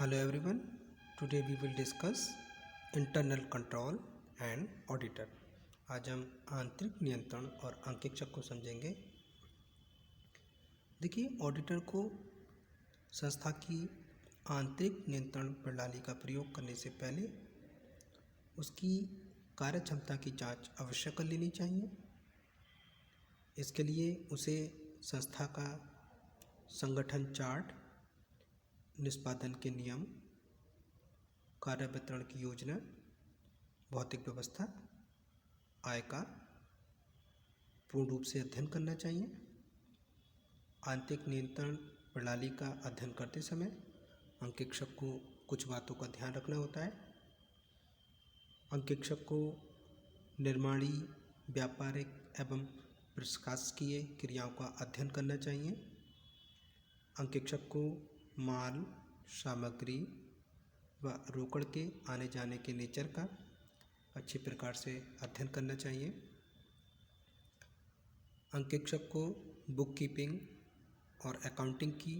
Hello everyone. Today we will discuss internal control and auditor. आज हम आंतरिक नियंत्रण और अंकेक्षक को समझेंगे। देखिए, ऑडिटर को संस्था की आंतरिक नियंत्रण प्रणाली का प्रयोग करने से पहले उसकी कार्यक्षमता की जांच अवश्य कर लेनी चाहिए। इसके लिए उसे संस्था का संगठन चार्ट, निष्पादन के नियम, कार्य वितरण की योजना, भौतिक व्यवस्था, आय का पूर्ण रूप से अध्ययन करना चाहिए। आंतरिक नियंत्रण प्रणाली का अध्ययन करते समय अंकेक्षक को कुछ बातों का ध्यान रखना होता है। अंकेक्षक को निर्माणी, व्यापारिक एवं प्रशासकीय क्रियाओं का अध्ययन करना चाहिए। अंकेक्षक को माल, सामग्री व रोकड़ के आने जाने के नेचर का अच्छी प्रकार से अध्ययन करना चाहिए। अंकेक्षक को बुक कीपिंग और अकाउंटिंग की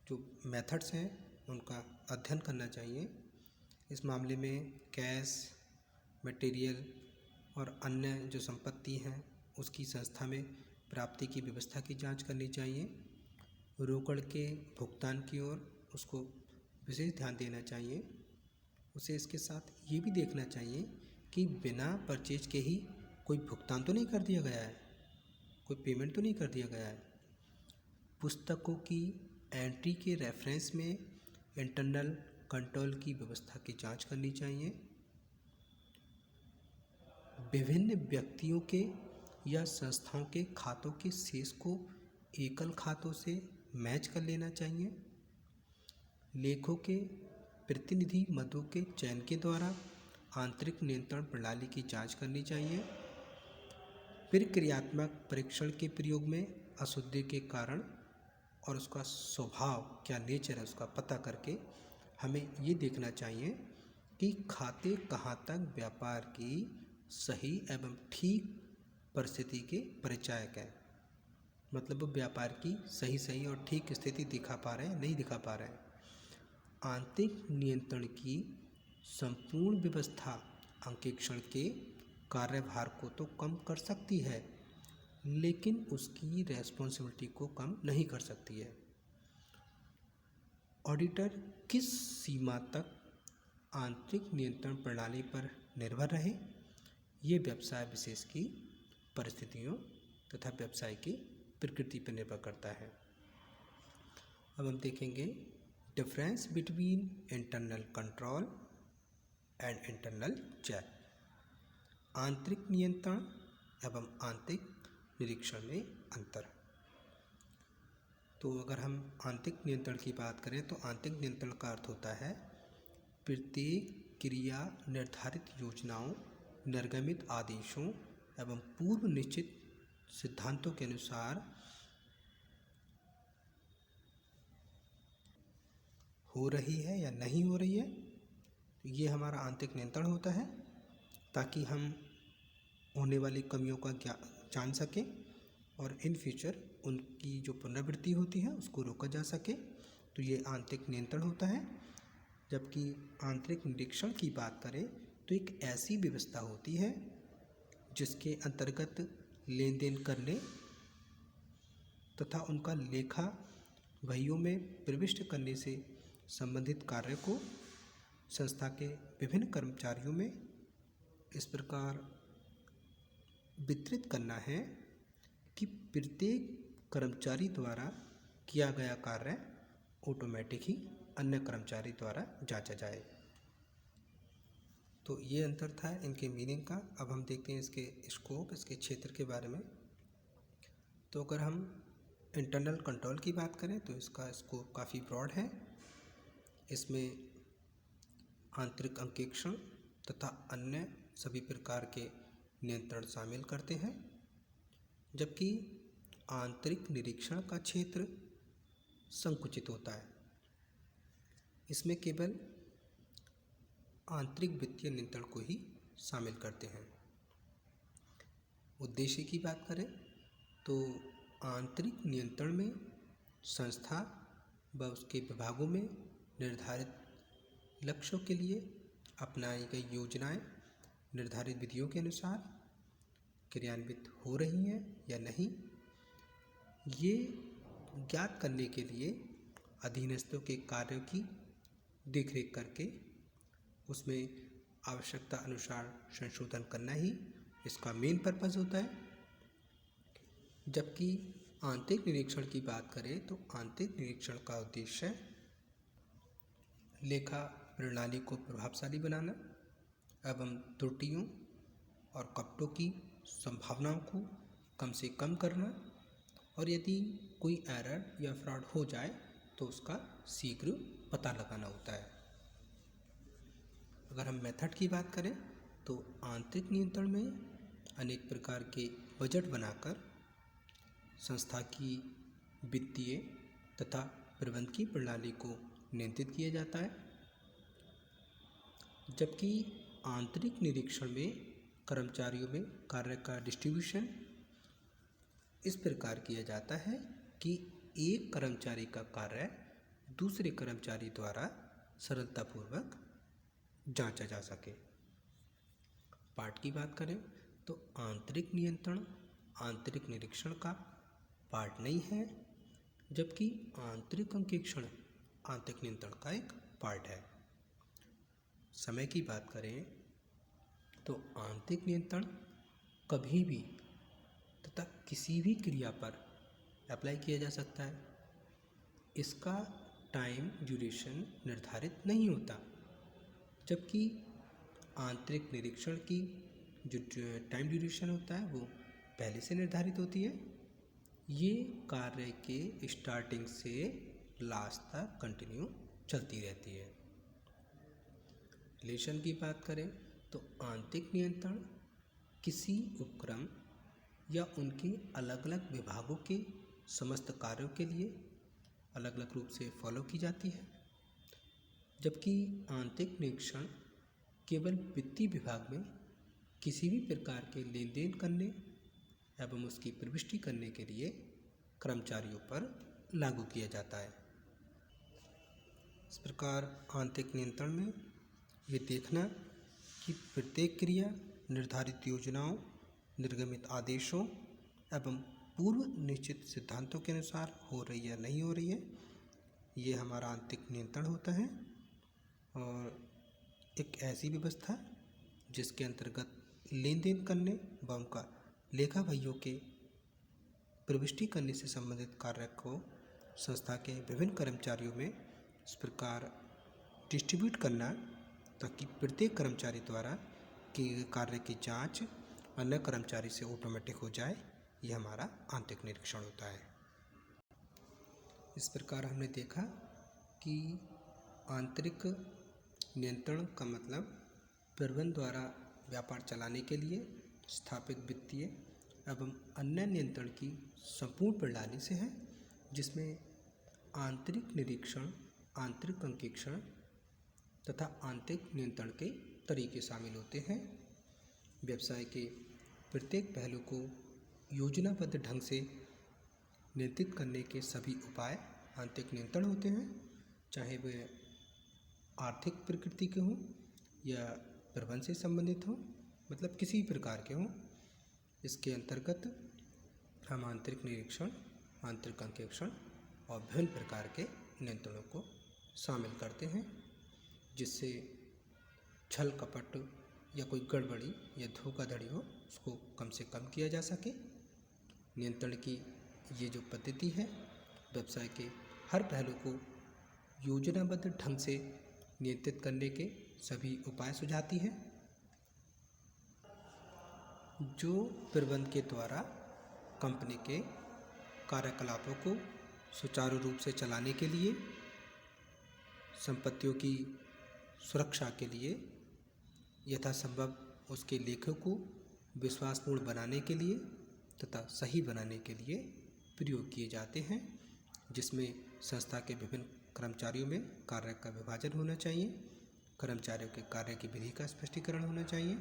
जो मेथड्स हैं उनका अध्ययन करना चाहिए। इस मामले में कैश, मटेरियल और अन्य जो संपत्ति हैं उसकी संस्था में प्राप्ति की व्यवस्था की जांच करनी चाहिए। रोकड़ के भुगतान की ओर उसको विशेष ध्यान देना चाहिए। उसे इसके साथ ये भी देखना चाहिए कि बिना परचेज के ही कोई भुगतान तो नहीं कर दिया गया है, कोई पेमेंट तो नहीं कर दिया गया है। पुस्तकों की एंट्री के रेफरेंस में इंटरनल कंट्रोल की व्यवस्था की जांच करनी चाहिए। विभिन्न व्यक्तियों के या संस्थाओं के खातों के शेष को एकल खातों से मैच कर लेना चाहिए। लेखों के प्रतिनिधि मदों के चयन के द्वारा आंतरिक नियंत्रण प्रणाली की जांच करनी चाहिए। फिर क्रियात्मक परीक्षण के प्रयोग में अशुद्धि के कारण और उसका स्वभाव क्या नेचर है उसका पता करके हमें ये देखना चाहिए कि खाते कहाँ तक व्यापार की सही एवं ठीक परिस्थिति के परिचायक है। मतलब वो व्यापार की सही और ठीक स्थिति दिखा पा रहे हैं, नहीं दिखा पा रहे हैं। आंतरिक नियंत्रण की संपूर्ण व्यवस्था अंकेक्षण के कार्यभार को तो कम कर सकती है, लेकिन उसकी रेस्पॉन्सिबिलिटी को कम नहीं कर सकती है। ऑडिटर किस सीमा तक आंतरिक नियंत्रण प्रणाली पर निर्भर रहे, ये व्यवसाय विशेष की परिस्थितियों तथा व्यवसाय की प्रकृति पर निर्भर करता है। अब हम देखेंगे difference between internal control and internal check. आंतरिक नियंत्रण एवं आंतरिक निरीक्षण में अंतर। तो अगर हम आंतरिक नियंत्रण की बात करें तो आंतरिक नियंत्रण का अर्थ होता है प्रत्येक क्रिया निर्धारित योजनाओं, निर्गमित आदेशों एवं पूर्व निश्चित सिद्धांतों के अनुसार हो रही है या नहीं हो रही है, तो ये हमारा आंतरिक नियंत्रण होता है, ताकि हम होने वाली कमियों का जान सकें और इन फ्यूचर उनकी जो पुनरावृत्ति होती है उसको रोका जा सके। तो ये आंतरिक नियंत्रण होता है। जबकि आंतरिक निरीक्षण की बात करें तो एक ऐसी व्यवस्था होती है जिसके अंतर्गत लेन देन करने तथा उनका लेखा बहियों में प्रविष्ट करने से संबंधित कार्य को संस्था के विभिन्न कर्मचारियों में इस प्रकार वितरित करना है कि प्रत्येक कर्मचारी द्वारा किया गया कार्य ऑटोमेटिक ही अन्य कर्मचारी द्वारा जांचा जाए। तो ये अंतर था इनके मीनिंग का। अब हम देखते हैं इसके स्कोप, इसके क्षेत्र के बारे में। तो अगर हम इंटरनल कंट्रोल की बात करें तो इसका स्कोप काफ़ी ब्रॉड है। इसमें आंतरिक अंकेक्षण तथा अन्य सभी प्रकार के नियंत्रण शामिल करते हैं, जबकि आंतरिक निरीक्षण का क्षेत्र संकुचित होता है। इसमें केवल आंतरिक वित्तीय नियंत्रण को ही शामिल करते हैं। उद्देश्य की बात करें तो आंतरिक नियंत्रण में संस्था व उसके विभागों में निर्धारित लक्ष्यों के लिए अपनाई गई योजनाएं निर्धारित विधियों के अनुसार क्रियान्वित हो रही हैं या नहीं, ये ज्ञात करने के लिए अधीनस्थों के कार्यों की देखरेख करके उसमें आवश्यकता अनुसार संशोधन करना ही इसका मेन पर्पस होता है। जबकि आंतरिक निरीक्षण की बात करें तो आंतरिक निरीक्षण का उद्देश्य लेखा प्रणाली को प्रभावशाली बनाना एवं त्रुटियों और कपटों की संभावनाओं को कम से कम करना, और यदि कोई एरर या फ्रॉड हो जाए तो उसका शीघ्र पता लगाना होता है। अगर हम मेथड की बात करें तो आंतरिक नियंत्रण में अनेक प्रकार के बजट बनाकर संस्था की वित्तीय तथा प्रबंधकीय प्रणाली को नियंत्रित किया जाता है। जबकि आंतरिक निरीक्षण में कर्मचारियों में कार्य का डिस्ट्रीब्यूशन इस प्रकार किया जाता है कि एक कर्मचारी का कार्य दूसरे कर्मचारी द्वारा सरलतापूर्वक जांचा जा सके। पार्ट की बात करें तो आंतरिक नियंत्रण आंतरिक निरीक्षण का पार्ट नहीं है, जबकि आंतरिक अंकेक्षण आंतरिक नियंत्रण का एक पार्ट है। समय की बात करें तो आंतरिक नियंत्रण कभी भी तथा किसी भी क्रिया पर अप्लाई किया जा सकता है। इसका टाइम ड्यूरेशन निर्धारित नहीं होता, जबकि आंतरिक निरीक्षण की जो टाइम ड्यूरेशन होता है वो पहले से निर्धारित होती है। ये कार्य के स्टार्टिंग से लास्ट तक कंटिन्यू चलती रहती है। रिलेशन की बात करें तो आंतरिक नियंत्रण किसी उपक्रम या उनके अलग अलग विभागों के समस्त कार्यों के लिए अलग अलग रूप से फॉलो की जाती है, जबकि आंतरिक निरीक्षण केवल वित्तीय विभाग में किसी भी प्रकार के लेन देन करने एवं उसकी प्रविष्टि करने के लिए कर्मचारियों पर लागू किया जाता है। इस प्रकार आंतरिक नियंत्रण में ये देखना कि प्रत्येक क्रिया निर्धारित योजनाओं, निर्गमित आदेशों एवं पूर्व निश्चित सिद्धांतों के अनुसार हो रही है या नहीं हो रही है, ये हमारा आंतरिक नियंत्रण होता है। और एक ऐसी व्यवस्था जिसके अंतर्गत लेन देन करने व उनका लेखा भाइयों के प्रविष्टि करने से संबंधित कार्य को संस्था के विभिन्न कर्मचारियों में इस प्रकार डिस्ट्रीब्यूट करना ताकि प्रत्येक कर्मचारी द्वारा किए कार्य की जांच अन्य कर्मचारी से ऑटोमेटिक हो जाए, यह हमारा आंतरिक निरीक्षण होता है। इस प्रकार हमने देखा कि आंतरिक नियंत्रण का मतलब प्रबंधन द्वारा व्यापार चलाने के लिए स्थापित वित्तीय एवं अन्य नियंत्रण की संपूर्ण प्रणाली से है, जिसमें आंतरिक निरीक्षण, आंतरिक अंकेक्षण तथा आंतरिक नियंत्रण के तरीके शामिल होते हैं। व्यवसाय के प्रत्येक पहलू को योजनाबद्ध ढंग से नियंत्रित करने के सभी उपाय आंतरिक नियंत्रण होते हैं, चाहे वे आर्थिक प्रकृति के हों या प्रबंधन से संबंधित हों, मतलब किसी प्रकार के हों। इसके अंतर्गत हम आंतरिक निरीक्षण, आंतरिक अंकेक्षण और विभिन्न प्रकार के नियंत्रणों को शामिल करते हैं, जिससे छल कपट या कोई गड़बड़ी या धोखाधड़ी हो उसको कम से कम किया जा सके। नियंत्रण की ये जो पद्धति है व्यवसाय के हर पहलू को योजनाबद्ध ढंग से नियंत्रित करने के सभी उपाय सुझाती है, जो प्रबंधन के द्वारा कंपनी के कार्यकलापों को सुचारू रूप से चलाने के लिए, संपत्तियों की सुरक्षा के लिए, यथासंभव उसके लेखों को विश्वासपूर्ण बनाने के लिए तथा सही बनाने के लिए प्रयोग किए जाते हैं, जिसमें संस्था के विभिन्न कर्मचारियों में कार्य का विभाजन होना चाहिए, कर्मचारियों के कार्य की विधि का स्पष्टीकरण होना चाहिए,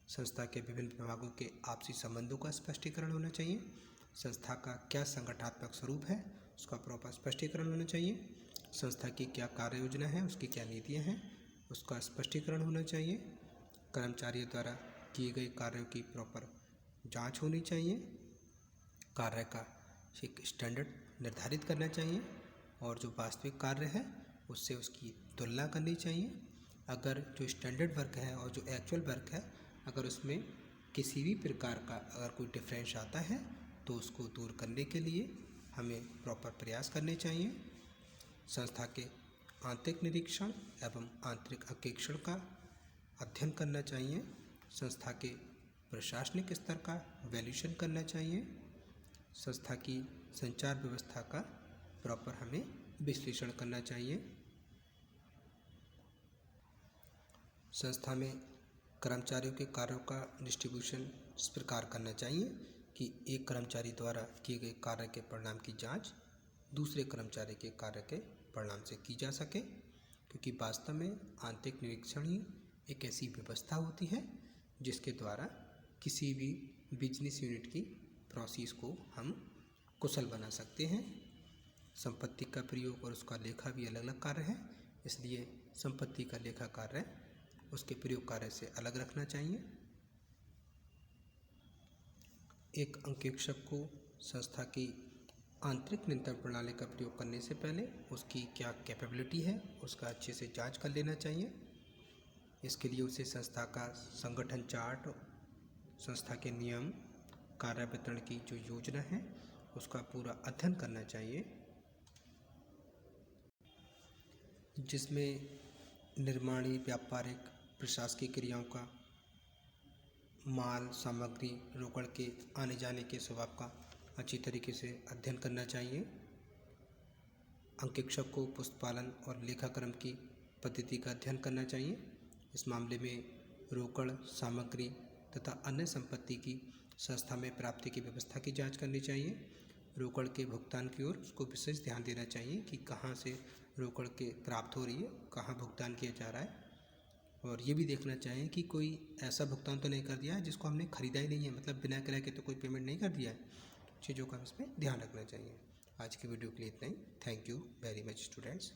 संस्था के विभिन्न विभागों के आपसी संबंधों का स्पष्टीकरण होना चाहिए, संस्था का क्या संगठनात्मक स्वरूप है उसका प्रॉपर स्पष्टीकरण होना चाहिए, संस्था की क्या कार्य योजना है, उसकी क्या नीतियाँ हैं, उसका स्पष्टीकरण होना चाहिए। कर्मचारियों द्वारा किए गए कार्यों की प्रॉपर जांच होनी चाहिए। कार्य का एक स्टैंडर्ड निर्धारित करना चाहिए और जो वास्तविक कार्य है उससे उसकी तुलना करनी चाहिए। अगर जो स्टैंडर्ड वर्क है और जो एक्चुअल वर्क है, अगर उसमें किसी भी प्रकार का अगर कोई डिफरेंस आता है तो उसको दूर करने के लिए हमें प्रॉपर प्रयास करने चाहिए। संस्था के आंतरिक निरीक्षण एवं आंतरिक अंकेक्षण का अध्ययन करना चाहिए। संस्था के प्रशासनिक स्तर का वैल्यूएशन करना चाहिए। संस्था की संचार व्यवस्था का प्रॉपर हमें विश्लेषण करना चाहिए। संस्था में कर्मचारियों के कार्यों का डिस्ट्रीब्यूशन इस प्रकार करना चाहिए कि एक कर्मचारी द्वारा किए गए कार्य के परिणाम की जांच दूसरे कर्मचारी के कार्य के परिणाम से की जा सके, क्योंकि वास्तव में आंतरिक निरीक्षण ही एक ऐसी व्यवस्था होती है जिसके द्वारा किसी भी बिजनेस यूनिट की प्रोसेस को हम कुशल बना सकते हैं। संपत्ति का प्रयोग और उसका लेखा भी अलग अलग कार्य है, इसलिए संपत्ति का लेखा कार्य उसके प्रयोग कार्य से अलग रखना चाहिए। एक अंकेक्षक को संस्था की आंतरिक नियंत्रण प्रणाली का प्रयोग करने से पहले उसकी क्या कैपेबिलिटी है उसका अच्छे से जांच कर लेना चाहिए। इसके लिए उसे संस्था का संगठन चार्ट, संस्था के नियम, कार्य वितरण की जो योजना है उसका पूरा अध्ययन करना चाहिए, जिसमें निर्माणी, व्यापारिक, प्रशासकीय क्रियाओं का, माल सामग्री, रोकड़ के आने जाने के स्वभाव का अच्छी तरीके से अध्ययन करना चाहिए। अंकेक्षक को पुस्तपालन और लेखाक्रम की पद्धति का अध्ययन करना चाहिए। इस मामले में रोकड़, सामग्री तथा अन्य संपत्ति की संस्था में प्राप्ति की व्यवस्था की जांच करनी चाहिए। रोकड़ के भुगतान की ओर उसको विशेष ध्यान देना चाहिए कि कहाँ से रोकड़ के प्राप्त हो रही है, कहाँ भुगतान किया जा रहा है, और ये भी देखना चाहिए कि कोई ऐसा भुगतान तो नहीं कर दिया है जिसको हमने ख़रीदा ही नहीं है, मतलब बिना किराए के तो कोई पेमेंट नहीं कर दिया है। चीज़ों का इसमें ध्यान रखना चाहिए। आज की वीडियो के लिए इतना ही। Thank you very much students.